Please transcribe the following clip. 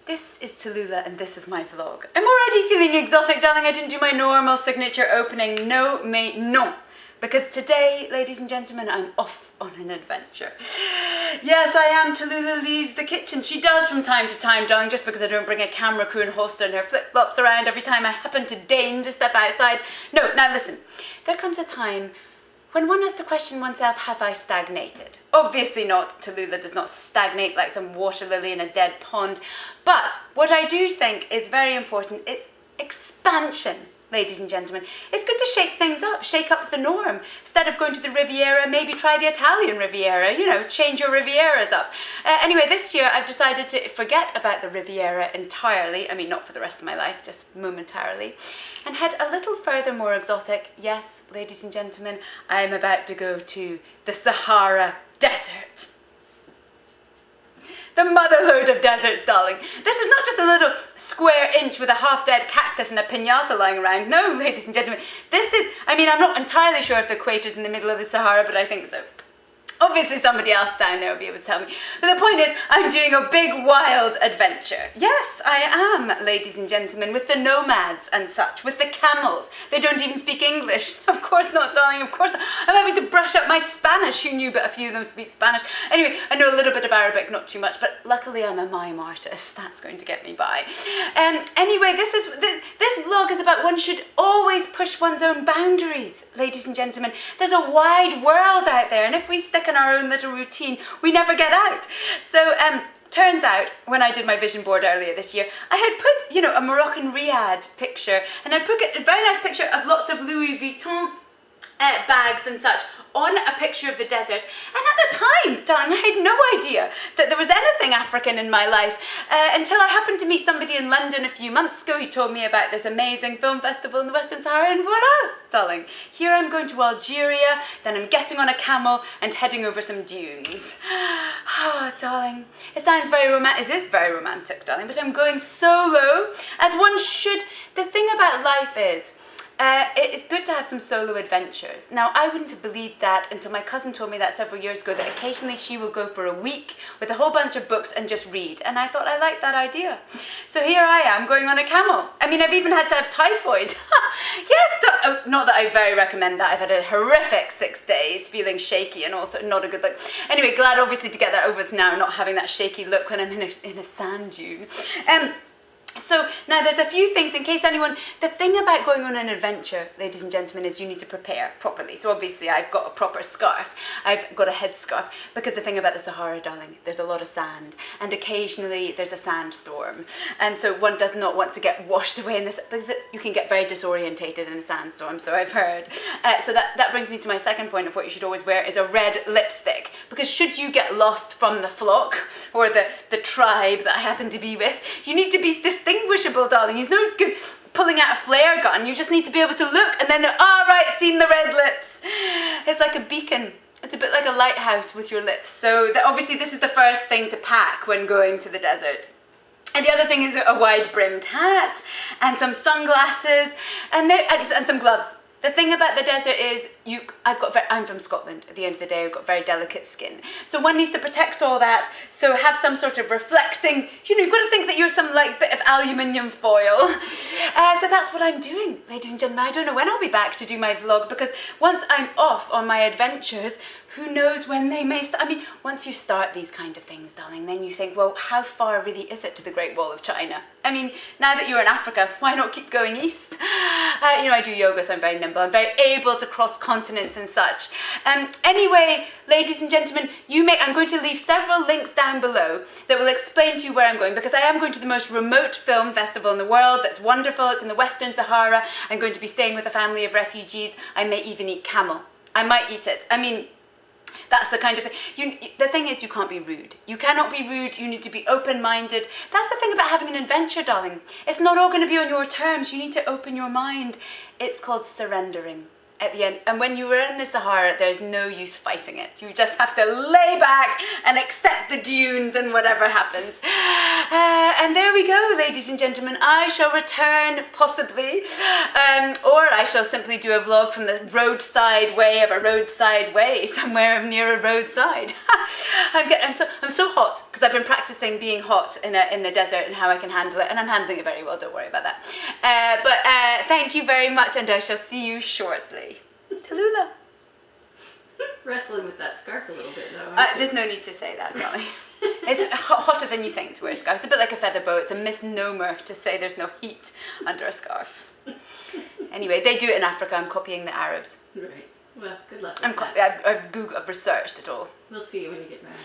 This is Tallulah and this is my vlog. I'm already feeling exotic, darling. I didn't do my normal signature opening. No, mais non. Because today, ladies and gentlemen, I'm off on an adventure. Yes, I am. Tallulah leaves the kitchen. She does from time to time, darling, just because I don't bring a camera crew and holster and her flip-flops around every time I happen to deign to step outside. No, now listen. There comes a time when one has to question oneself, have I stagnated? Obviously not. Tallulah does not stagnate like some water lily in a dead pond. But what I do think is very important is expansion, ladies and gentlemen. It's good to shake things up, shake up the norm. Instead of going to the Riviera, maybe try the Italian Riviera, you know, change your Rivieras up. Anyway, this year I've decided to forget about the Riviera entirely. I mean, not for the rest of my life, just momentarily. And head a little further more exotic. Yes, ladies and gentlemen, I am about to go to the Sahara Desert. The motherlode of deserts, darling. This is not just a little square inch with a half-dead cactus and a piñata lying around. No, ladies and gentlemen, this is, I mean, I'm not entirely sure if the equator's in the middle of the Sahara, but I think so. Obviously somebody else down there will be able to tell me. But the point is, I'm doing a big wild adventure. Yes, I am, ladies and gentlemen, with the nomads and such, with the camels. They don't even speak English. Of course not, darling, of course not. I'm having to brush up my Spanish. Who knew but a few of them speak Spanish? Anyway, I know a little bit of Arabic, not too much, but luckily I'm a mime artist. That's going to get me by. Anyway, this vlog is about one should always push one's own boundaries, ladies and gentlemen. There's a wide world out there, and if we stick in our own little routine, we never get out. So turns out when I did my vision board earlier this year, I had put, you know, a Moroccan riad picture, and I put a very nice picture of lots of Louis Vuitton bags and such on a picture of the desert. And at the time, darling, I had no idea that there was anything African in my life until I happened to meet somebody in London a few months ago. He told me about this amazing film festival in the Western Sahara, and voila, darling. Here I'm going to Algeria, then I'm getting on a camel and heading over some dunes. Ah, darling, it sounds very romantic. It is very romantic, darling, but I'm going solo, as one should. The thing about life is, it's good to have some solo adventures. Now, I wouldn't have believed that until my cousin told me that several years ago, that occasionally she will go for a week with a whole bunch of books and just read. And I thought I liked that idea. So here I am going on a camel. I mean, I've even had to have typhoid. Yes, not that I very recommend that. I've had a horrific 6 days, feeling shaky and also not a good look. Anyway, glad obviously to get that over with now, not having that shaky look when I'm in a sand dune. So now there's a few things in case anyone, the thing about going on an adventure, ladies and gentlemen, is you need to prepare properly. So obviously I've got a proper scarf, I've got a headscarf, because the thing about the Sahara, darling, there's a lot of sand, and occasionally there's a sandstorm, and so one does not want to get washed away in this, because you can get very disorientated in a sandstorm, so I've heard. So that brings me to my second point of what you should always wear is a red lipstick, because should you get lost from the flock, or the tribe that I happen to be with, you need to be distinguishable, darling. It's no good pulling out a flare gun. You just need to be able to look and then, all right, seen the red lips. It's like a beacon. It's a bit like a lighthouse with your lips. So obviously this is the first thing to pack when going to the desert. And the other thing is a wide-brimmed hat and some sunglasses and some gloves. The thing about the desert is, I'm from Scotland. At the end of the day, I've got very delicate skin. So one needs to protect all that. So have some sort of reflecting, you know, you've got to think that you're some like bit of aluminium foil. So that's what I'm doing, ladies and gentlemen. I don't know when I'll be back to do my vlog, because once I'm off on my adventures, who knows when they may start. I mean, once you start these kind of things, darling, then you think, well, how far really is it to the Great Wall of China? I mean, now that you're in Africa, why not keep going east? You know, I do yoga, so I'm very nimble. I'm very able to cross continents and such. Anyway, ladies and gentlemen, I'm going to leave several links down below that will explain to you where I'm going, because I am going to the most remote film festival in the world that's wonderful. It's in the Western Sahara. I'm going to be staying with a family of refugees. I may even eat camel. I might eat it. I mean, that's the kind of thing. The thing is, you can't be rude. You cannot be rude. You need to be open-minded. That's the thing about having an adventure, darling. It's not all going to be on your terms. You need to open your mind. It's called surrendering. at the end. And when you are in the Sahara, there's no use fighting it. You just have to lay back and accept the dunes and whatever happens. And there we go, ladies and gentlemen. I shall return, possibly, or I shall simply do a vlog from the roadside way of a roadside way, somewhere near a roadside. I'm so hot, because I've been practicing being hot in the desert and how I can handle it, and I'm handling it very well, don't worry about that. But thank you very much, and I shall see you shortly. Tallulah. Wrestling with that scarf a little bit, though. There's no need to say that, darling. It's hotter than you think to wear a scarf. It's a bit like a feather boa. It's a misnomer to say there's no heat under a scarf. Anyway, they do it in Africa. I'm copying the Arabs. Right. Well, good luck with that. I've researched it all. We'll see you when you get married.